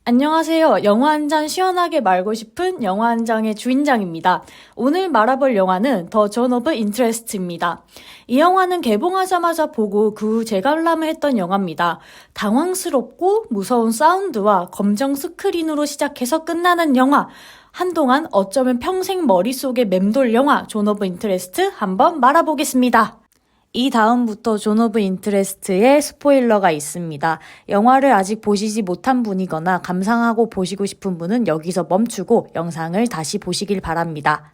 안녕하세요. 영화 한 장 시원하게 말고 싶은 영화 한 장의 주인장입니다. 오늘 말해볼 영화는 더 존 오브 인트레스트입니다. 이 영화는 개봉하자마자 보고 그 후 재관람을 했던 영화입니다. 당황스럽고 무서운 사운드와 검정 스크린으로 시작해서 끝나는 영화. 한동안 어쩌면 평생 머릿속에 맴돌 영화 존 오브 인트레스트 한번 말아보겠습니다. 이 다음부터 존 오브 인트레스트의 스포일러가 있습니다. 영화를 아직 보시지 못한 분이거나 감상하고 보시고 싶은 분은 여기서 멈추고 영상을 다시 보시길 바랍니다.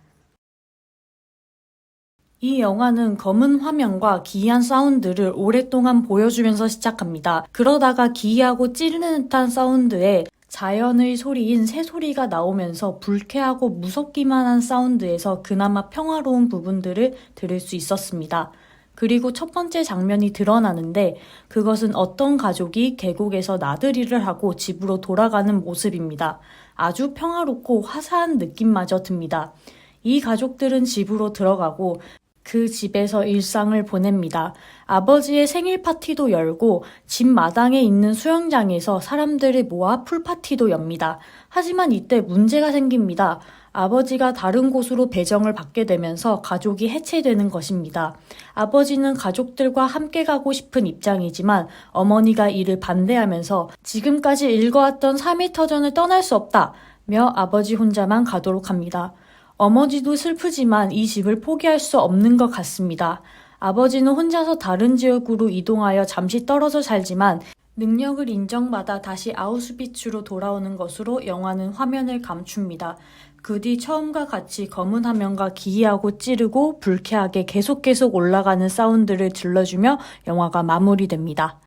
이 영화는 검은 화면과 기이한 사운드를 오랫동안 보여주면서 시작합니다. 그러다가 기이하고 찌르는 듯한 사운드에 자연의 소리인 새소리가 나오면서 불쾌하고 무섭기만 한 사운드에서 그나마 평화로운 부분들을 들을 수 있었습니다. 그리고 첫 번째 장면이 드러나는데 그것은 어떤 가족이 계곡에서 나들이를 하고 집으로 돌아가는 모습입니다. 아주 평화롭고 화사한 느낌마저 듭니다. 이 가족들은 집으로 들어가고 그 집에서 일상을 보냅니다. 아버지의 생일 파티도 열고 집 마당에 있는 수영장에서 사람들을 모아 풀파티도 엽니다. 하지만 이때 문제가 생깁니다. 아버지가 다른 곳으로 배정을 받게 되면서 가족이 해체되는 것입니다. 아버지는 가족들과 함께 가고 싶은 입장이지만 어머니가 이를 반대하면서 지금까지 읽어왔던 3일 터전을 떠날 수 없다며 아버지 혼자만 가도록 합니다. 어머니도 슬프지만 이 집을 포기할 수 없는 것 같습니다. 아버지는 혼자서 다른 지역으로 이동하여 잠시 떨어져 살지만 능력을 인정받아 다시 아우슈비츠로 돌아오는 것으로 영화는 화면을 감춥니다. 그 뒤 처음과 같이 검은 화면과 기이하고 찌르고 불쾌하게 계속 올라가는 사운드를 들려주며 영화가 마무리됩니다.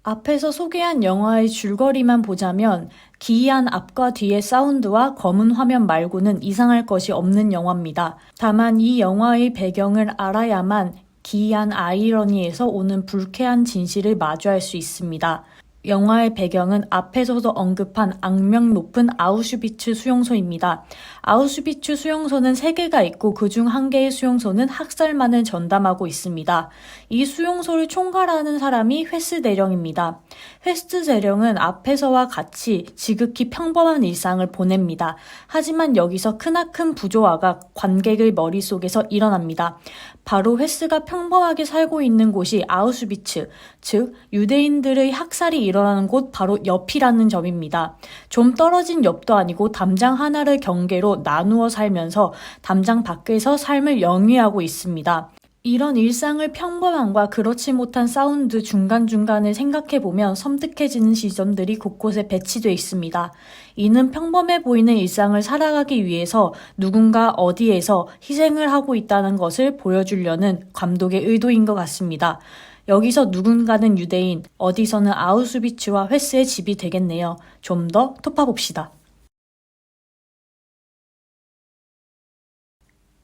앞에서 소개한 영화의 줄거리만 보자면 기이한 앞과 뒤의 사운드와 검은 화면 말고는 이상할 것이 없는 영화입니다. 다만 이 영화의 배경을 알아야만 기이한 아이러니에서 오는 불쾌한 진실을 마주할 수 있습니다. 영화의 배경은 앞에서도 언급한 악명 높은 아우슈비츠 수용소입니다. 아우슈비츠 수용소는 3개가 있고 그중 1개의 수용소는 학살만을 전담하고 있습니다. 이 수용소를 총괄하는 사람이 회스 대령입니다. 회스 대령은 앞에서와 같이 지극히 평범한 일상을 보냅니다. 하지만 여기서 크나큰 부조화가 관객의 머릿속에서 일어납니다. 바로 회스가 평범하게 살고 있는 곳이 아우슈비츠, 즉 유대인들의 학살이 일어나는 곳 바로 옆이라는 점입니다. 좀 떨어진 옆도 아니고 담장 하나를 경계로 나누어 살면서 담장 밖에서 삶을 영위하고 있습니다. 이런 일상을 평범함과 그렇지 못한 사운드 중간중간을 생각해보면 섬뜩해지는 지점들이 곳곳에 배치되어 있습니다. 이는 평범해 보이는 일상을 살아가기 위해서 누군가 어디에서 희생을 하고 있다는 것을 보여주려는 감독의 의도인 것 같습니다. 여기서 누군가는 유대인, 어디서는 아우슈비츠와 회스의 집이 되겠네요. 좀 더 톱파봅시다.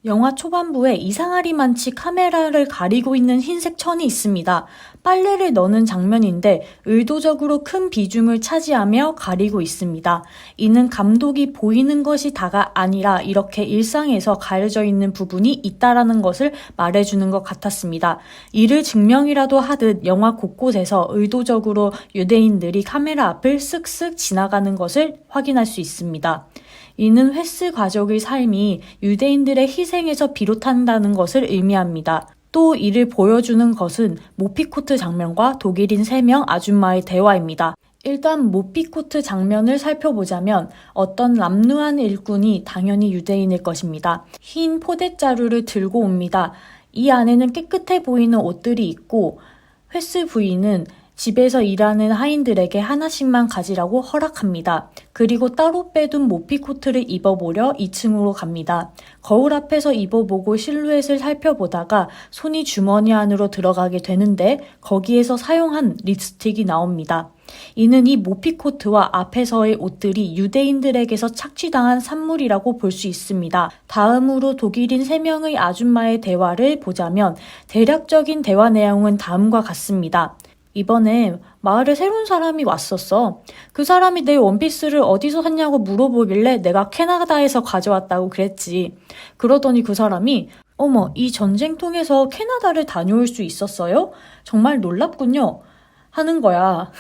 영화 초반부에 이상하리만치 카메라를 가리고 있는 흰색 천이 있습니다. 빨래를 넣는 장면인데 의도적으로 큰 비중을 차지하며 가리고 있습니다. 이는 감독이 보이는 것이 다가 아니라 이렇게 일상에서 가려져 있는 부분이 있다라는 것을 말해주는 것 같았습니다. 이를 증명이라도 하듯 영화 곳곳에서 의도적으로 유대인들이 카메라 앞을 쓱쓱 지나가는 것을 확인할 수 있습니다. 이는 회스 가족의 삶이 유대인들의 희생에서 비롯한다는 것을 의미합니다. 또 이를 보여주는 것은 모피코트 장면과 독일인 3명 아줌마의 대화입니다. 일단 모피코트 장면을 살펴보자면 어떤 람누한 일꾼이 당연히 유대인일 것입니다. 흰 포대자루를 들고 옵니다. 이 안에는 깨끗해 보이는 옷들이 있고 회스 부인은 집에서 일하는 하인들에게 하나씩만 가지라고 허락합니다. 그리고 따로 빼둔 모피코트를 입어보려 2층으로 갑니다. 거울 앞에서 입어보고 실루엣을 살펴보다가 손이 주머니 안으로 들어가게 되는데 거기에서 사용한 립스틱이 나옵니다. 이는 이 모피코트와 앞에서의 옷들이 유대인들에게서 착취당한 산물이라고 볼 수 있습니다. 다음으로 독일인 3명의 아줌마의 대화를 보자면 대략적인 대화 내용은 다음과 같습니다. 이번에 마을에 새로운 사람이 왔었어. 그 사람이 내 원피스를 어디서 샀냐고 물어보길래 내가 캐나다에서 가져왔다고 그랬지. 그러더니 그 사람이 어머, 이 전쟁통에서 캐나다를 다녀올 수 있었어요? 정말 놀랍군요. 하는 거야.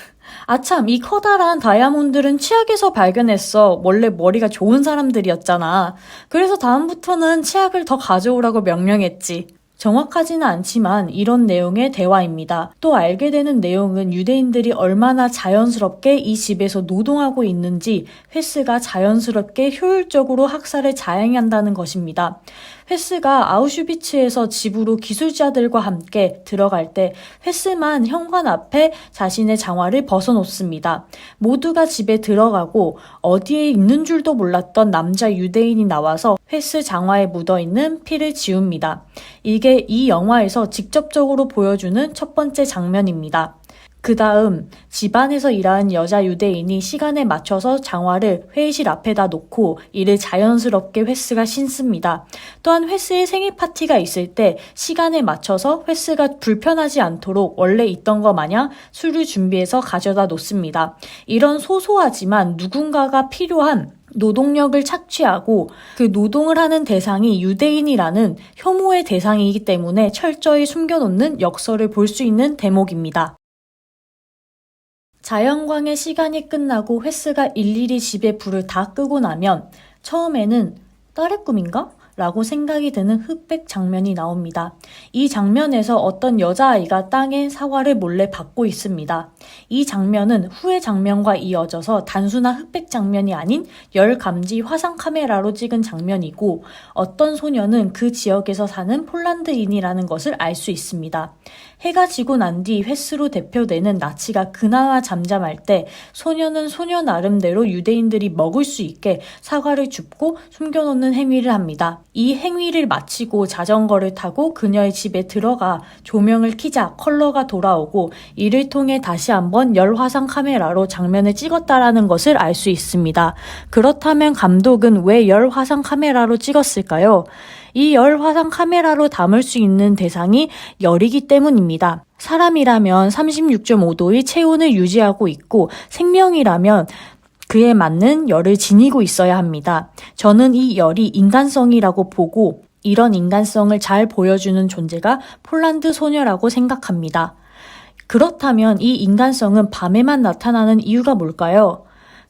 아참, 이 커다란 다이아몬드는 치약에서 발견했어. 원래 머리가 좋은 사람들이었잖아. 그래서 다음부터는 치약을 더 가져오라고 명령했지. 정확하지는 않지만 이런 내용의 대화입니다. 또 알게 되는 내용은 유대인들이 얼마나 자연스럽게 이 집에서 노동하고 있는지 회스가 자연스럽게 효율적으로 학살을 자행한다는 것입니다. 회스가 아우슈비츠에서 집으로 기술자들과 함께 들어갈 때 회스만 현관 앞에 자신의 장화를 벗어놓습니다. 모두가 집에 들어가고 어디에 있는 줄도 몰랐던 남자 유대인이 나와서 회스 장화에 묻어있는 피를 지웁니다. 이게 이 영화에서 직접적으로 보여주는 첫 번째 장면입니다. 그 다음 집안에서 일하는 여자 유대인이 시간에 맞춰서 장화를 회의실 앞에다 놓고 이를 자연스럽게 회스가 신습니다. 또한 회스의 생일 파티가 있을 때 시간에 맞춰서 회스가 불편하지 않도록 원래 있던 것 마냥 술을 준비해서 가져다 놓습니다. 이런 소소하지만 누군가가 필요한 노동력을 착취하고 그 노동을 하는 대상이 유대인이라는 혐오의 대상이기 때문에 철저히 숨겨놓는 역설을 볼 수 있는 대목입니다. 자연광의 시간이 끝나고 회스가 일일이 집에 불을 다 끄고 나면 처음에는 딸의 꿈인가? 라고 생각이 드는 흑백 장면이 나옵니다. 이 장면에서 어떤 여자아이가 땅에 사과를 몰래 받고 있습니다. 이 장면은 후의 장면과 이어져서 단순한 흑백 장면이 아닌 열 감지 화상 카메라로 찍은 장면이고 어떤 소녀는 그 지역에서 사는 폴란드인이라는 것을 알 수 있습니다. 해가 지고 난 뒤 회스로 대표되는 나치가 그나마 잠잠할 때 소녀는 소녀 나름대로 유대인들이 먹을 수 있게 사과를 줍고 숨겨놓는 행위를 합니다. 이 행위를 마치고 자전거를 타고 그녀의 집에 들어가 조명을 켜자 컬러가 돌아오고 이를 통해 다시 한번 열화상 카메라로 장면을 찍었다라는 것을 알 수 있습니다. 그렇다면 감독은 왜 열화상 카메라로 찍었을까요? 이 열화상 카메라로 담을 수 있는 대상이 열이기 때문입니다. 사람이라면 36.5도의 체온을 유지하고 있고 생명이라면 그에 맞는 열을 지니고 있어야 합니다. 저는 이 열이 인간성이라고 보고 이런 인간성을 잘 보여주는 존재가 폴란드 소녀라고 생각합니다. 그렇다면 이 인간성은 밤에만 나타나는 이유가 뭘까요?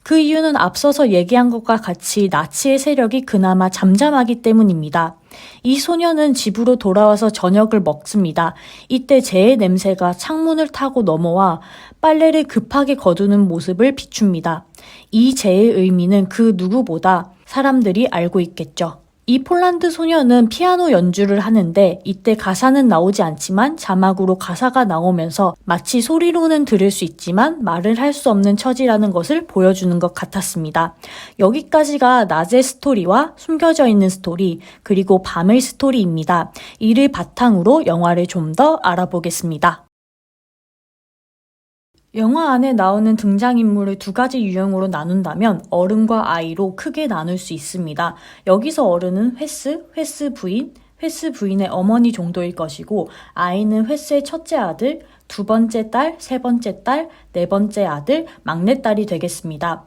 그 이유는 앞서서 얘기한 것과 같이 나치의 세력이 그나마 잠잠하기 때문입니다. 이 소녀는 집으로 돌아와서 저녁을 먹습니다. 이때 재의 냄새가 창문을 타고 넘어와 빨래를 급하게 거두는 모습을 비춥니다. 이 재의 의미는 그 누구보다 사람들이 알고 있겠죠. 이 폴란드 소녀는 피아노 연주를 하는데 이때 가사는 나오지 않지만 자막으로 가사가 나오면서 마치 소리로는 들을 수 있지만 말을 할 수 없는 처지라는 것을 보여주는 것 같았습니다. 여기까지가 낮의 스토리와 숨겨져 있는 스토리 그리고 밤의 스토리입니다. 이를 바탕으로 영화를 좀 더 알아보겠습니다. 영화 안에 나오는 등장인물을 두 가지 유형으로 나눈다면 어른과 아이로 크게 나눌 수 있습니다. 여기서 어른은 회스 부인, 회스 부인의 어머니 정도일 것이고 아이는 회스의 첫째 아들, 두 번째 딸, 세 번째 딸, 네 번째 아들, 막내딸이 되겠습니다.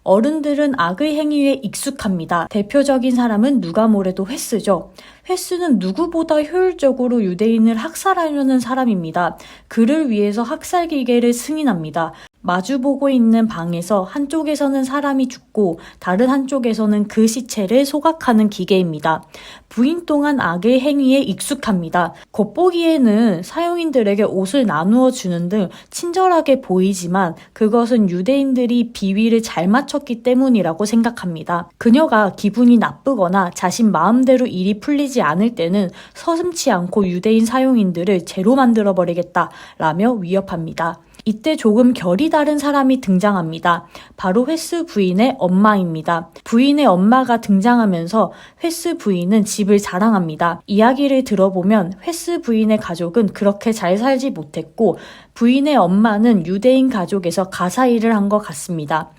어른들은 악의 행위에 익숙합니다. 대표적인 사람은 누가 뭐래도 회스죠. 회스는 누구보다 효율적으로 유대인을 학살하려는 사람입니다. 그를 위해서 학살 기계를 승인합니다. 마주보고 있는 방에서 한쪽에서는 사람이 죽고 다른 한쪽에서는 그 시체를 소각하는 기계입니다. 부인 또한 악의 행위에 익숙합니다. 겉보기에는 사용인들에게 옷을 나누어 주는 등 친절하게 보이지만 그것은 유대인들이 비위를 잘 맞췄기 때문이라고 생각합니다. 그녀가 기분이 나쁘거나 자신 마음대로 일이 풀리지 않을 때는 서슴지 않고 유대인 사용인들을 죄로 만들어버리겠다라며 위협합니다. 이때 조금 결이 다른 사람이 등장합니다. 바로 회스 부인의 엄마입니다. 부인의 엄마가 등장하면서 회스 부인은 집을 자랑합니다. 이야기를 들어보면 회스 부인의 가족은 그렇게 잘 살지 못했고 부인의 엄마는 유대인 가족에서 가사 일을 한 것 같습니다.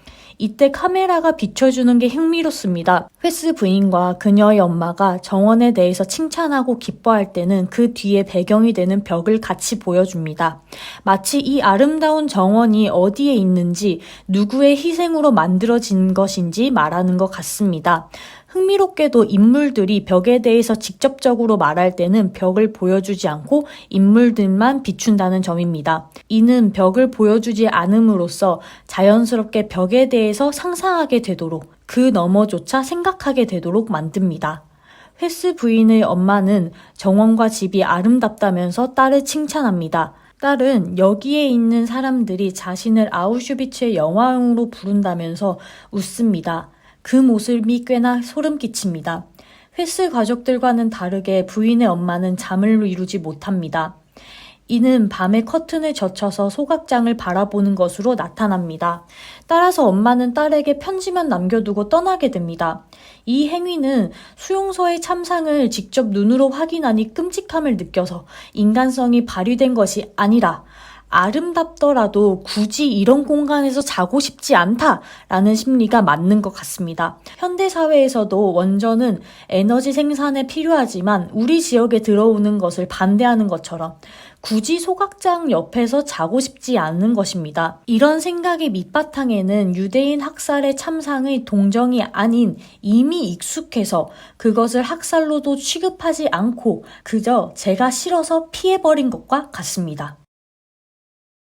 이때 카메라가 비춰주는 게 흥미롭습니다. 회스 부인과 그녀의 엄마가 정원에 대해서 칭찬하고 기뻐할 때는 그 뒤에 배경이 되는 벽을 같이 보여줍니다. 마치 이 아름다운 정원이 어디에 있는지 누구의 희생으로 만들어진 것인지 말하는 것 같습니다. 흥미롭게도 인물들이 벽에 대해서 직접적으로 말할 때는 벽을 보여주지 않고 인물들만 비춘다는 점입니다. 이는 벽을 보여주지 않음으로써 자연스럽게 벽에 대해서 상상하게 되도록 그 너머조차 생각하게 되도록 만듭니다. 횟스 부인의 엄마는 정원과 집이 아름답다면서 딸을 칭찬합니다. 딸은 여기에 있는 사람들이 자신을 아우슈비츠의 영화음으로 부른다면서 웃습니다. 그 모습이 꽤나 소름 끼칩니다. 횟스 가족들과는 다르게 부인의 엄마는 잠을 이루지 못합니다. 이는 밤에 커튼을 젖혀서 소각장을 바라보는 것으로 나타납니다. 따라서 엄마는 딸에게 편지만 남겨두고 떠나게 됩니다. 이 행위는 수용소의 참상을 직접 눈으로 확인하니 끔찍함을 느껴서 인간성이 발휘된 것이 아니라 아름답더라도 굳이 이런 공간에서 자고 싶지 않다라는 심리가 맞는 것 같습니다. 현대사회에서도 원전은 에너지 생산에 필요하지만 우리 지역에 들어오는 것을 반대하는 것처럼 굳이 소각장 옆에서 자고 싶지 않은 것입니다. 이런 생각의 밑바탕에는 유대인 학살의 참상의 동정이 아닌 이미 익숙해서 그것을 학살로도 취급하지 않고 그저 제가 싫어서 피해버린 것과 같습니다.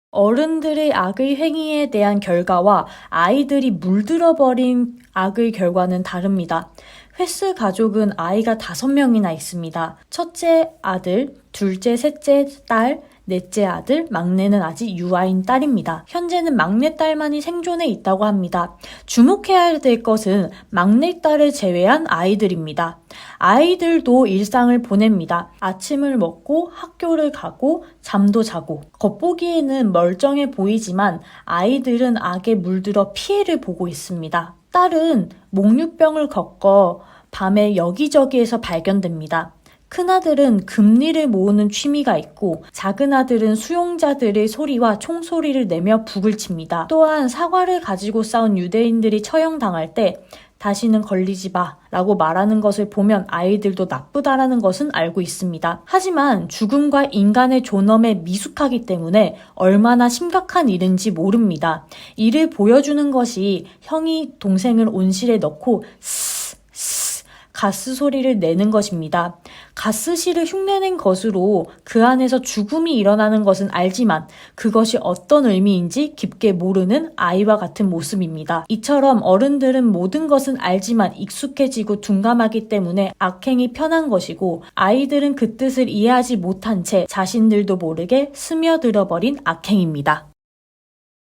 어른들의 악의 행위에 대한 결과와 아이들이 물들어버린 악의 결과는 다릅니다. 횟스 가족은 아이가 5명이나 있습니다. 첫째 아들, 둘째, 셋째 딸, 넷째 아들, 막내는 아직 유아인 딸입니다. 현재는 막내딸만이 생존해 있다고 합니다. 주목해야 될 것은 막내딸을 제외한 아이들입니다. 아이들도 일상을 보냅니다. 아침을 먹고 학교를 가고 잠도 자고 겉보기에는 멀쩡해 보이지만 아이들은 악에 물들어 피해를 보고 있습니다. 딸은 목류병을 겪어 밤에 여기저기에서 발견됩니다. 큰아들은 금리를 모으는 취미가 있고 작은 아들은 수용자들의 소리와 총소리를 내며 북을 칩니다. 또한 사과를 가지고 싸운 유대인들이 처형당할 때 다시는 걸리지 마 라고 말하는 것을 보면 아이들도 나쁘다라는 것은 알고 있습니다. 하지만 죽음과 인간의 존엄에 미숙하기 때문에 얼마나 심각한 일인지 모릅니다. 이를 보여주는 것이 형이 동생을 온실에 넣고 가스 소리를 내는 것입니다. 가스실을 흉내낸 것으로 그 안에서 죽음이 일어나는 것은 알지만 그것이 어떤 의미인지 깊게 모르는 아이와 같은 모습입니다. 이처럼 어른들은 모든 것은 알지만 익숙해지고 둔감하기 때문에 악행이 편한 것이고 아이들은 그 뜻을 이해하지 못한 채 자신들도 모르게 스며들어버린 악행입니다.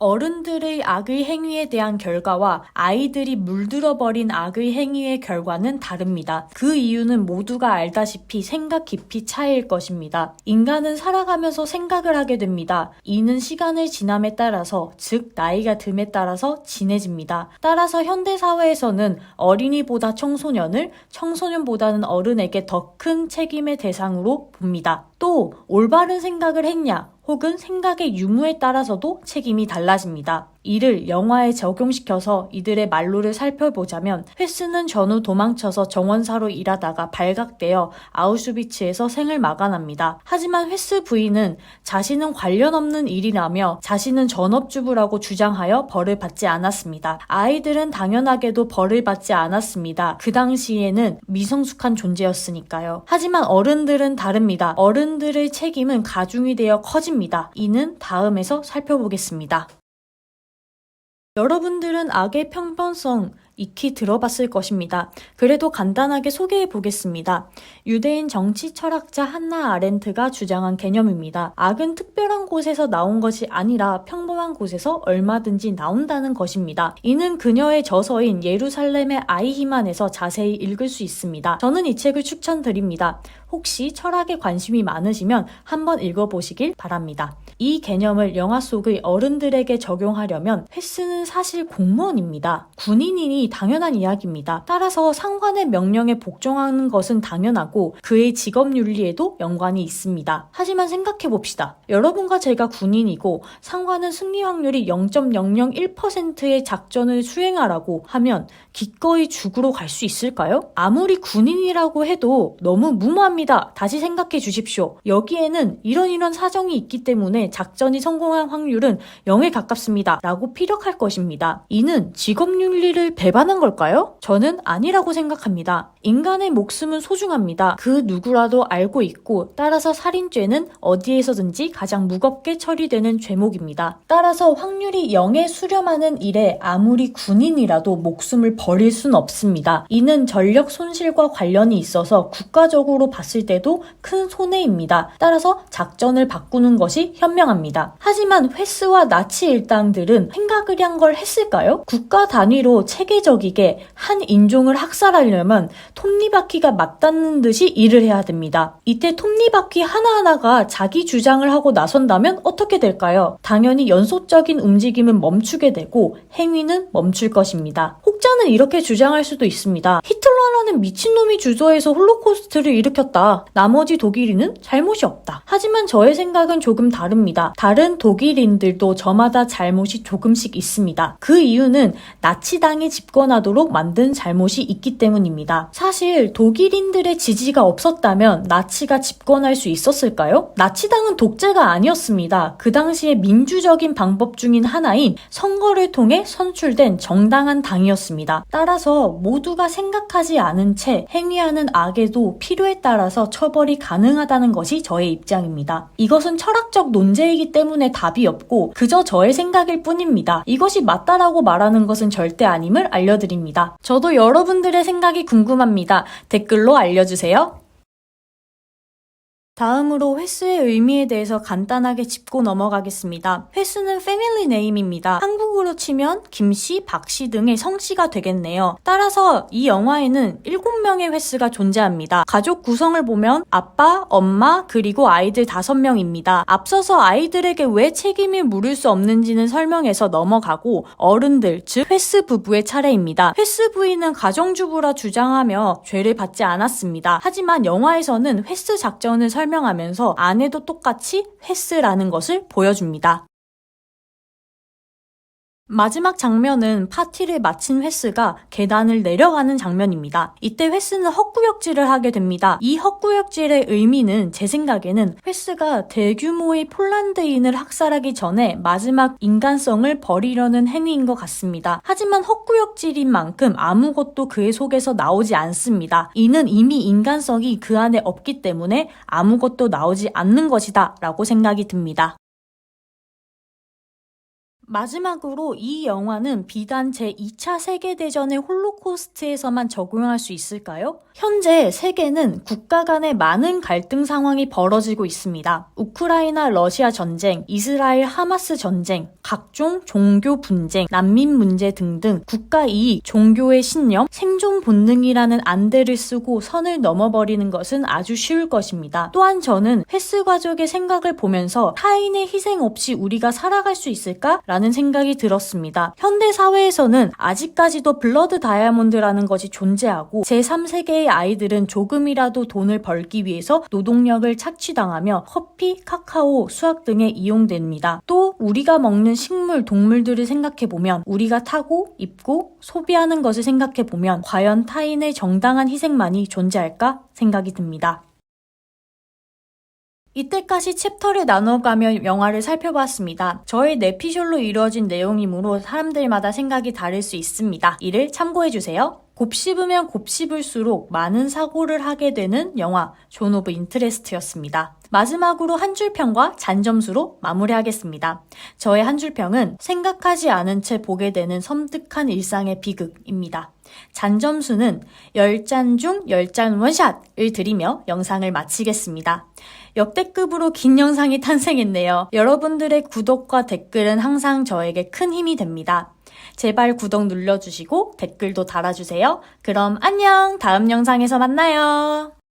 어른들의 악의 행위에 대한 결과와 아이들이 물들어버린 악의 행위의 결과는 다릅니다. 그 이유는 모두가 알다시피 생각 깊이 차이일 것입니다. 인간은 살아가면서 생각을 하게 됩니다. 이는 시간의 지남에 따라서, 즉 나이가 듦에 따라서 진해집니다. 따라서 현대사회에서는 어린이보다 청소년을, 청소년보다는 어른에게 더 큰 책임의 대상으로 봅니다. 또 올바른 생각을 했냐 혹은 생각의 유무에 따라서도 책임이 달라집니다. 이를 영화에 적용시켜서 이들의 말로를 살펴보자면 횟스는 전후 도망쳐서 정원사로 일하다가 발각되어 아우슈비츠에서 생을 마감합니다. 하지만 횟스 부인은 자신은 관련 없는 일이라며 자신은 전업주부라고 주장하여 벌을 받지 않았습니다. 아이들은 당연하게도 벌을 받지 않았습니다. 그 당시에는 미성숙한 존재였으니까요. 하지만 어른들은 다릅니다. 어른들의 책임은 가중이 되어 커집니다. 이는 다음에서 살펴보겠습니다. 여러분들은 악의 평범성 익히 들어봤을 것입니다. 그래도 간단하게 소개해 보겠습니다. 유대인 정치 철학자 한나 아렌트가 주장한 개념입니다. 악은 특별한 곳에서 나온 것이 아니라 평범한 곳에서 얼마든지 나온다는 것입니다. 이는 그녀의 저서인 예루살렘의 아이히만에서 자세히 읽을 수 있습니다. 저는 이 책을 추천드립니다. 혹시 철학에 관심이 많으시면 한번 읽어보시길 바랍니다. 이 개념을 영화 속의 어른들에게 적용하려면 횟스는 사실 공무원입니다. 군인이니 당연한 이야기입니다. 따라서 상관의 명령에 복종하는 것은 당연하고 그의 직업 윤리에도 연관이 있습니다. 하지만 생각해봅시다. 여러분과 제가 군인이고 상관은 승리 확률이 0.001%의 작전을 수행하라고 하면 기꺼이 죽으러 갈 수 있을까요? 아무리 군인이라고 해도 너무 무모합니다. 다시 생각해 주십시오. 여기에는 이런 사정이 있기 때문에 작전이 성공한 확률은 0에 가깝습니다. 라고 피력할 것입니다. 이는 직업 윤리를 배워 개발한 걸까요? 저는 아니라고 생각합니다. 인간의 목숨은 소중합니다. 그 누구라도 알고 있고 따라서 살인죄는 어디에서든지 가장 무겁게 처리되는 죄목입니다. 따라서 확률이 0에 수렴하는 일에 아무리 군인이라도 목숨을 버릴 순 없습니다. 이는 전력 손실과 관련이 있어서 국가적으로 봤을 때도 큰 손해입니다. 따라서 작전을 바꾸는 것이 현명합니다. 하지만 횟수와 나치 일당들은 생각을 한 걸 했을까요? 국가 단위로 체계적이게 한 인종을 학살하려면 톱니바퀴가 맞닿는 듯이 일을 해야 됩니다. 이때 톱니바퀴 하나하나가 자기 주장을 하고 나선다면 어떻게 될까요? 당연히 연속적인 움직임은 멈추게 되고 행위는 멈출 것입니다. 혹자는 이렇게 주장할 수도 있습니다. 히틀러라는 미친놈이 주도해서 홀로코스트를 일으켰다. 나머지 독일인은 잘못이 없다. 하지만 저의 생각은 조금 다릅니다. 다른 독일인들도 저마다 잘못이 조금씩 있습니다. 그 이유는 나치당이 집권하도록 만든 잘못이 있기 때문입니다. 사실 독일인들의 지지가 없었다면 나치가 집권할 수 있었을까요? 나치당은 독재가 아니었습니다. 그 당시에 민주적인 방법 중인 하나인 선거를 통해 선출된 정당한 당이었습니다. 따라서 모두가 생각하지 않은 채 행위하는 악에도 필요에 따라서 처벌이 가능하다는 것이 저의 입장입니다. 이것은 철학적 논제이기 때문에 답이 없고 그저 저의 생각일 뿐입니다. 이것이 맞다라고 말하는 것은 절대 아님을 알려드립니다. 저도 여러분들의 생각이 궁금합니다. 댓글로 알려주세요. 다음으로 횟수의 의미에 대해서 간단하게 짚고 넘어가겠습니다. 횟수는 패밀리 네임입니다. 한국어로 치면 김씨, 박씨 등의 성씨가 되겠네요. 따라서 이 영화에는 7명의 횟수가 존재합니다. 가족 구성을 보면 아빠, 엄마, 그리고 아이들 5명입니다. 앞서서 아이들에게 왜 책임을 물을 수 없는지는 설명해서 넘어가고 어른들, 즉 횟수 부부의 차례입니다. 횟수 부인은 가정주부라 주장하며 죄를 받지 않았습니다. 하지만 영화에서는 횟수 작전을 설명하면서 아내도 똑같이 횟수라는 것을 보여줍니다. 마지막 장면은 파티를 마친 횟수가 계단을 내려가는 장면입니다. 이때 횟수는 헛구역질을 하게 됩니다. 이 헛구역질의 의미는 제 생각에는 횟수가 대규모의 폴란드인을 학살하기 전에 마지막 인간성을 버리려는 행위인 것 같습니다. 하지만 헛구역질인 만큼 아무것도 그의 속에서 나오지 않습니다. 이는 이미 인간성이 그 안에 없기 때문에 아무것도 나오지 않는 것이다 라고 생각이 듭니다. 마지막으로 이 영화는 비단 제2차 세계대전의 홀로코스트에서만 적용할 수 있을까요? 현재 세계는 국가 간의 많은 갈등 상황이 벌어지고 있습니다. 우크라이나 러시아 전쟁, 이스라엘 하마스 전쟁, 각종 종교 분쟁, 난민 문제 등등 국가 이익, 종교의 신념, 생존 본능이라는 안대를 쓰고 선을 넘어버리는 것은 아주 쉬울 것입니다. 또한 저는 횟수 가족의 생각을 보면서 타인의 희생 없이 우리가 살아갈 수 있을까? 라는 생각이 들었습니다. 현대 사회에서는 아직까지도 블러드 다이아몬드라는 것이 존재하고 제3세계의 아이들은 조금이라도 돈을 벌기 위해서 노동력을 착취당하며 커피, 카카오, 수학 등에 이용됩니다. 또 우리가 먹는 식물, 동물들을 생각해보면 우리가 타고, 입고, 소비하는 것을 생각해보면 과연 타인의 정당한 희생만이 존재할까 생각이 듭니다. 이때까지 챕터를 나눠가며 영화를 살펴봤습니다. 저의 내피셜로 이루어진 내용이므로 사람들마다 생각이 다를 수 있습니다. 이를 참고해주세요. 곱씹으면 곱씹을수록 많은 사고를 하게 되는 영화 존 오브 인트레스트였습니다. 마지막으로 한 줄평과 잔점수로 마무리하겠습니다. 저의 한 줄평은 생각하지 않은 채 보게 되는 섬뜩한 일상의 비극입니다. 잔점수는 10잔 중 10잔 원샷을 드리며 영상을 마치겠습니다. 역대급으로 긴 영상이 탄생했네요. 여러분들의 구독과 댓글은 항상 저에게 큰 힘이 됩니다. 제발 구독 눌러주시고 댓글도 달아주세요. 그럼 안녕! 다음 영상에서 만나요.